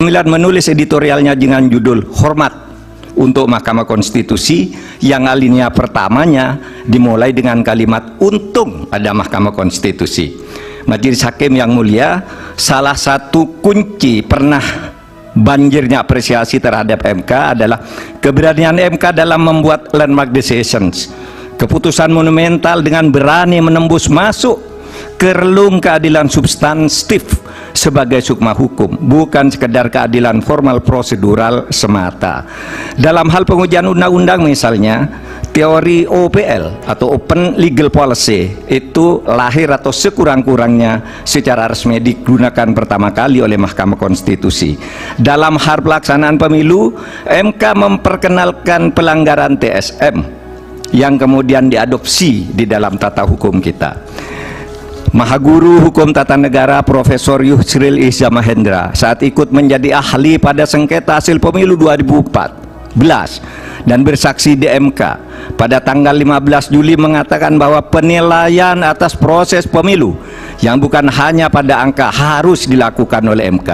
menulis editorialnya dengan judul Hormat untuk Mahkamah Konstitusi, yang alinea pertamanya dimulai dengan kalimat untung ada Mahkamah Konstitusi. Majelis Hakim yang mulia, salah satu kunci pernah banjirnya apresiasi terhadap MK adalah keberanian MK dalam membuat landmark decisions, keputusan monumental dengan berani menembus masuk ke relung keadilan substantif sebagai sukma hukum, bukan sekedar keadilan formal prosedural semata. Dalam hal pengujian undang-undang misalnya, teori OPL atau Open Legal Policy itu lahir atau sekurang-kurangnya secara resmi digunakan pertama kali oleh Mahkamah Konstitusi. Dalam hal pelaksanaan pemilu, MK memperkenalkan pelanggaran TSM yang kemudian diadopsi di dalam tata hukum kita. Mahaguru Hukum Tata Negara Profesor Yusril Iza Mahendra saat ikut menjadi ahli pada sengketa hasil pemilu 2014 dan bersaksi di MK pada tanggal 15 Juli mengatakan bahwa penilaian atas proses pemilu yang bukan hanya pada angka harus dilakukan oleh MK.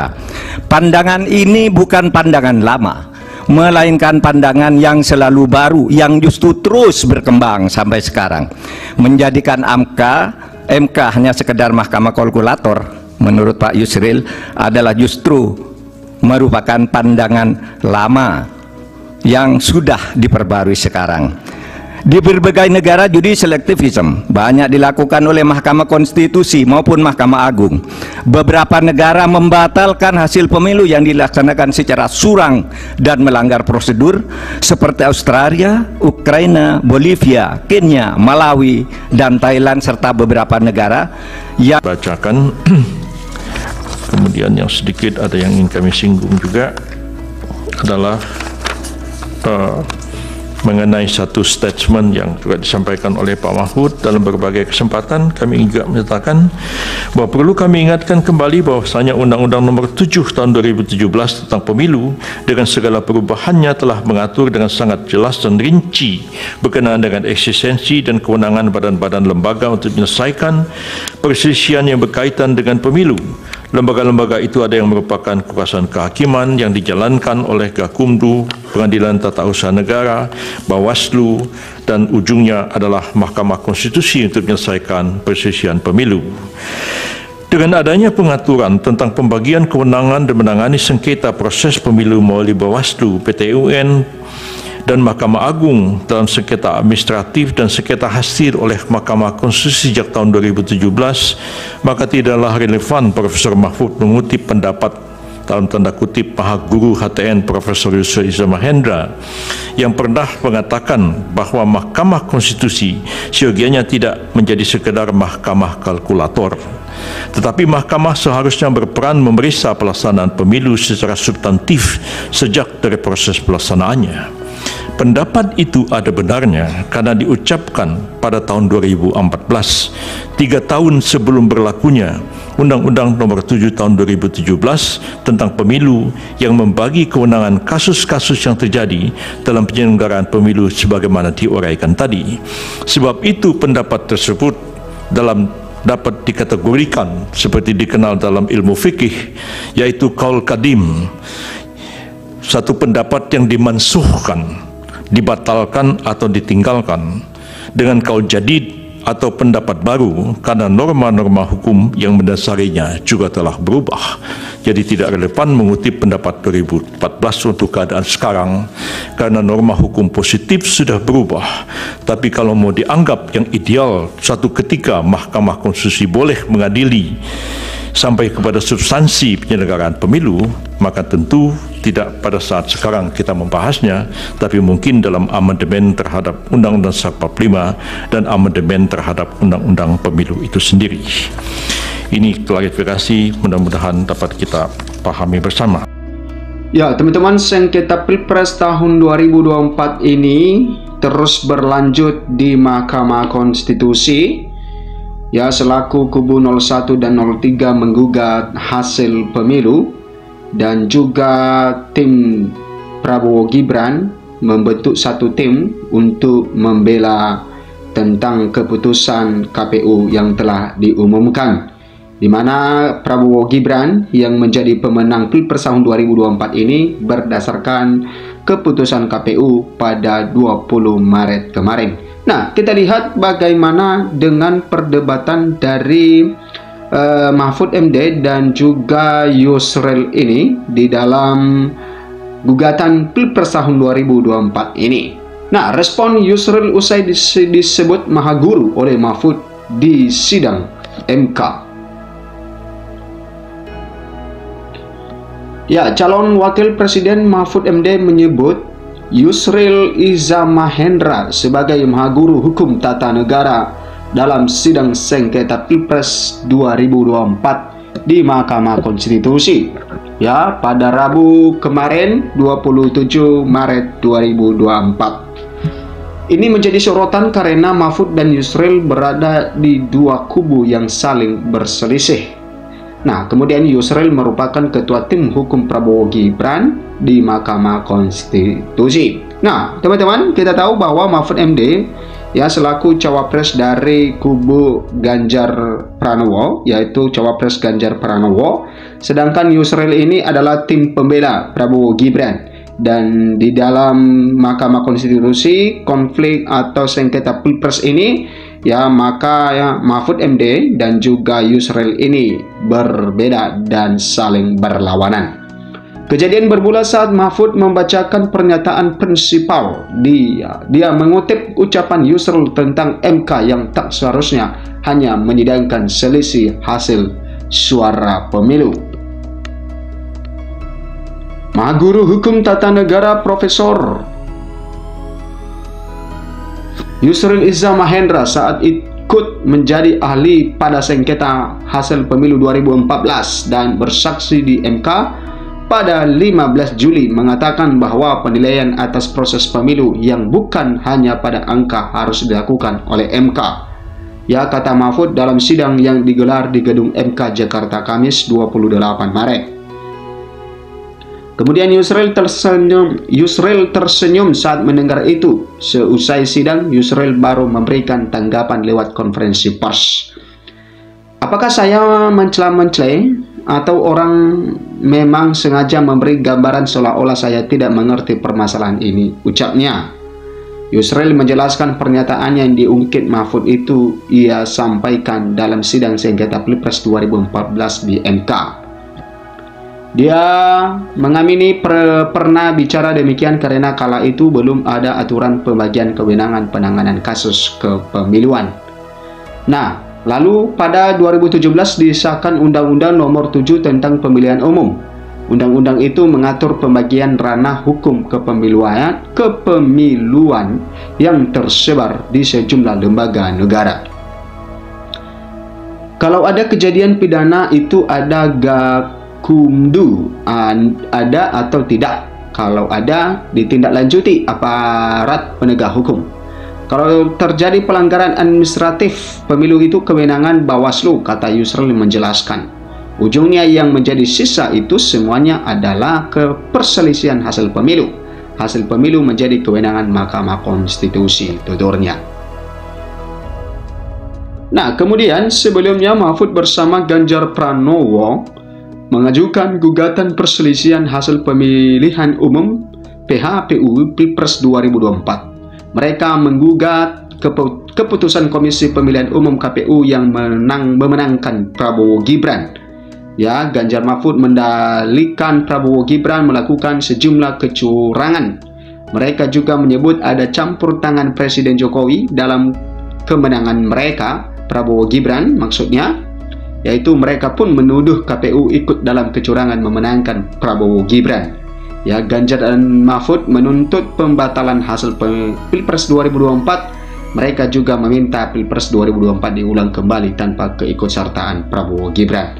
Pandangan ini bukan pandangan lama, melainkan pandangan yang selalu baru, yang justru terus berkembang sampai sekarang, menjadikan MK hanya sekedar mahkamah kalkulator. Menurut Pak Yusril adalah justru merupakan pandangan lama yang sudah diperbarui sekarang. Di berbagai negara judicial activism banyak dilakukan oleh Mahkamah Konstitusi maupun Mahkamah Agung. Beberapa negara membatalkan hasil pemilu yang dilaksanakan secara curang dan melanggar prosedur, seperti Australia, Ukraina, Bolivia, Kenya, Malawi, dan Thailand, serta beberapa negara yang bacakan. Kemudian yang sedikit ada yang ingin kami singgung juga adalah mengenai satu statement yang juga disampaikan oleh Pak Mahfud dalam berbagai kesempatan. Kami juga menyatakan bahwa perlu kami ingatkan kembali bahwasanya Undang-Undang Nomor 7 Tahun 2017 tentang Pemilu dengan segala perubahannya telah mengatur dengan sangat jelas dan rinci berkenaan dengan eksistensi dan kewenangan badan-badan lembaga untuk menyelesaikan perselisihan yang berkaitan dengan pemilu. Lembaga-lembaga itu ada yang merupakan kekuasaan kehakiman yang dijalankan oleh Gakumdu, Pengadilan Tata Usaha Negara, Bawaslu, dan ujungnya adalah Mahkamah Konstitusi untuk menyelesaikan perselisihan pemilu. Dengan adanya pengaturan tentang pembagian kewenangan dan menangani sengketa proses pemilu melalui Bawaslu, PT UN, dan Mahkamah Agung dalam sengketa administratif dan sengketa hasil oleh Mahkamah Konstitusi sejak tahun 2017, maka tidaklah relevan Profesor Mahfud mengutip pendapat dalam tanda kutip Mahaguru HTN Profesor Yusril Iza Mahendra yang pernah mengatakan bahwa Mahkamah Konstitusi seyogianya tidak menjadi sekedar mahkamah kalkulator, tetapi mahkamah seharusnya berperan memeriksa pelaksanaan pemilu secara substantif sejak dari proses pelaksanaannya. Pendapat itu ada benarnya karena diucapkan pada tahun 2014, 3 tahun sebelum berlakunya Undang-Undang Nomor 7 Tahun 2017 tentang Pemilu yang membagi kewenangan kasus-kasus yang terjadi dalam penyelenggaraan pemilu sebagaimana diuraikan tadi. Sebab itu pendapat tersebut dapat dikategorikan seperti dikenal dalam ilmu fikih, yaitu qaul qadim, satu pendapat yang dimansuhkan, dibatalkan atau ditinggalkan, dengan qaul jadid atau pendapat baru karena norma-norma hukum yang mendasarinya juga telah berubah. Jadi tidak relevan mengutip pendapat 2014 untuk keadaan sekarang karena norma hukum positif sudah berubah. Tapi kalau mau dianggap yang ideal, suatu ketika Mahkamah Konstitusi boleh mengadili sampai kepada substansi penyelenggaraan pemilu, maka tentu tidak pada saat sekarang kita membahasnya, tapi mungkin dalam amandemen terhadap Undang-Undang 45 dan amandemen terhadap Undang-Undang Pemilu itu sendiri. Ini klarifikasi, mudah-mudahan dapat kita pahami bersama. Ya, teman-teman, sengketa Pilpres tahun 2024 ini terus berlanjut di Mahkamah Konstitusi. Ya, selaku kubu 01 dan 03 menggugat hasil pemilu, dan juga tim Prabowo Gibran membentuk satu tim untuk membela tentang keputusan KPU yang telah diumumkan. di mana Prabowo Gibran yang menjadi pemenang Pilpres tahun 2024 ini berdasarkan keputusan KPU pada 20 Maret kemarin. Nah, kita lihat bagaimana dengan perdebatan dari Mahfud MD dan juga Yusril ini di dalam gugatan Pilpres tahun 2024 ini. Nah, respon Yusril usai disebut maha guru oleh Mahfud di sidang MK. Ya, calon wakil presiden Mahfud MD menyebut Yusril Iza Mahendra sebagai maha guru hukum tata negara dalam sidang sengketa Pilpres 2024 di Mahkamah Konstitusi. Ya, pada Rabu kemarin 27 Maret 2024. Ini menjadi sorotan karena Mahfud dan Yusril berada di dua kubu yang saling berselisih. Nah, kemudian Yusril merupakan ketua tim hukum Prabowo Gibran di Mahkamah Konstitusi. Nah, teman-teman, kita tahu bahwa Mahfud MD ya selaku cawapres dari kubu Ganjar Pranowo, yaitu cawapres Ganjar Pranowo, sedangkan Yusril ini adalah tim pembela Prabowo Gibran. Dan di dalam Mahkamah Konstitusi, konflik atau sengketa Pilpres ini, ya maka ya, Mahfud MD dan juga Yusril ini berbeda dan saling berlawanan. Kejadian bermula saat Mahfud membacakan pernyataan prinsipal. Dia mengutip ucapan Yusril tentang MK yang tak seharusnya hanya menyidangkan selisih hasil suara pemilu. Maha Guru Hukum Tata Negara Profesor Yusril Iza Mahendra saat ikut menjadi ahli pada sengketa hasil pemilu 2014 dan bersaksi di MK pada 15 Juli mengatakan bahwa penilaian atas proses pemilu yang bukan hanya pada angka harus dilakukan oleh MK. Ya, kata Mahfud dalam sidang yang digelar di gedung MK Jakarta Kamis 28 Maret. Kemudian Yusril tersenyum saat mendengar itu. Seusai sidang, Yusril baru memberikan tanggapan lewat konferensi pers. Apakah saya mencela-mencela atau orang memang sengaja memberi gambaran seolah-olah saya tidak mengerti permasalahan ini? Ucapnya. Yusril menjelaskan pernyataan yang diungkit Mahfud itu ia sampaikan dalam sidang sengketa Pilpres 2014 di MK. Dia mengamini pernah bicara demikian karena kala itu belum ada aturan pembagian kewenangan penanganan kasus kepemiluan. Nah, lalu pada 2017 disahkan Undang-Undang Nomor 7 tentang Pemilihan Umum. Undang-undang itu mengatur pembagian ranah hukum kepemiluan yang tersebar di sejumlah lembaga negara. Kalau ada kejadian pidana itu ada Kumdu, ada atau tidak. Kalau ada, ditindaklanjuti aparat penegak hukum. Kalau terjadi pelanggaran administratif pemilu itu kewenangan Bawaslu, kata Yusril menjelaskan. Ujungnya yang menjadi sisa itu semuanya adalah keperselisihan hasil pemilu. Hasil pemilu menjadi kewenangan Mahkamah Konstitusi, tuturnya. Nah, kemudian sebelumnya Mahfud bersama Ganjar Pranowo mengajukan gugatan perselisihan hasil pemilihan umum PHPU Pilpres 2024. Mereka menggugat keputusan Komisi Pemilihan Umum KPU yang memenangkan Prabowo Gibran. Ya, Ganjar Mahfud mendalilkan Prabowo Gibran melakukan sejumlah kecurangan. Mereka juga menyebut ada campur tangan Presiden Jokowi dalam kemenangan mereka, Prabowo Gibran maksudnya. Yaitu mereka pun menuduh KPU ikut dalam kecurangan memenangkan Prabowo Gibran. Ya, Ganjar dan Mahfud menuntut pembatalan hasil Pilpres 2024. Mereka juga meminta Pilpres 2024 diulang kembali tanpa keikutsertaan Prabowo Gibran.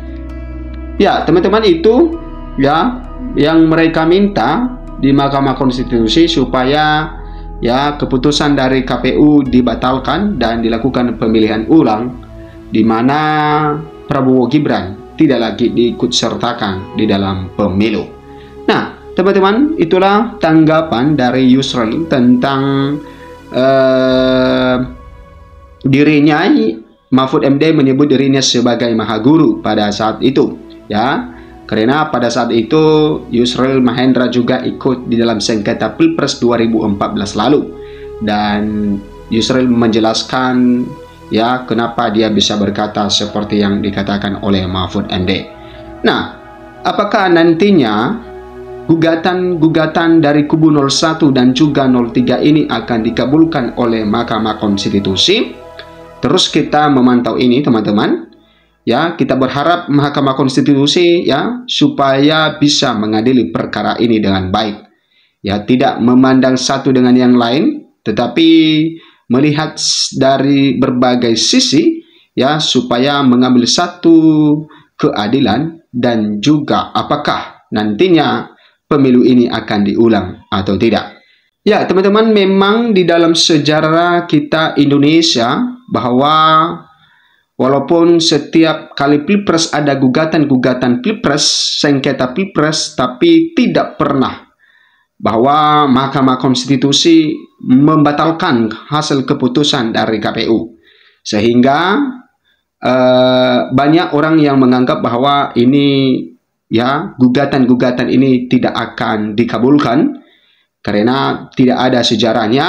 Ya, teman-teman, itu ya yang mereka minta di Mahkamah Konstitusi supaya ya keputusan dari KPU dibatalkan dan dilakukan pemilihan ulang di mana Prabowo Gibran tidak lagi diikutsertakan di dalam pemilu. Nah, teman-teman, itulah tanggapan dari Yusril tentang dirinya Mahfud MD menyebut dirinya sebagai Maha Guru pada saat itu, ya. Karena pada saat itu Yusril Mahendra juga ikut di dalam sengketa Pilpres 2014 lalu, dan Yusril menjelaskan ya kenapa dia bisa berkata seperti yang dikatakan oleh Mahfud MD. Nah, apakah nantinya gugatan-gugatan dari kubu 01 dan juga 03 ini akan dikabulkan oleh Mahkamah Konstitusi? Terus kita memantau ini, teman-teman. Ya, kita berharap Mahkamah Konstitusi ya supaya bisa mengadili perkara ini dengan baik. Ya, tidak memandang satu dengan yang lain, tetapi melihat dari berbagai sisi ya supaya mengambil satu keadilan, dan juga apakah nantinya pemilu ini akan diulang atau tidak. Ya, teman-teman, memang di dalam sejarah kita Indonesia bahwa walaupun setiap kali Pilpres ada gugatan-gugatan Pilpres, sengketa Pilpres, tapi tidak pernah bahwa Mahkamah Konstitusi membatalkan hasil keputusan dari KPU. Sehingga banyak orang yang menganggap bahwa ini ya gugatan-gugatan ini tidak akan dikabulkan karena tidak ada sejarahnya.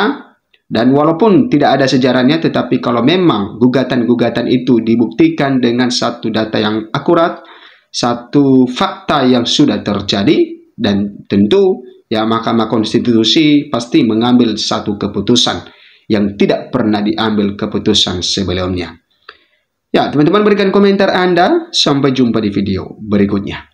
Dan walaupun tidak ada sejarahnya, tetapi kalau memang gugatan-gugatan itu dibuktikan dengan satu data yang akurat, satu fakta yang sudah terjadi, dan tentu ya Mahkamah Konstitusi pasti mengambil satu keputusan yang tidak pernah diambil keputusan sebelumnya. Ya, teman-teman, berikan komentar Anda. Sampai jumpa di video berikutnya.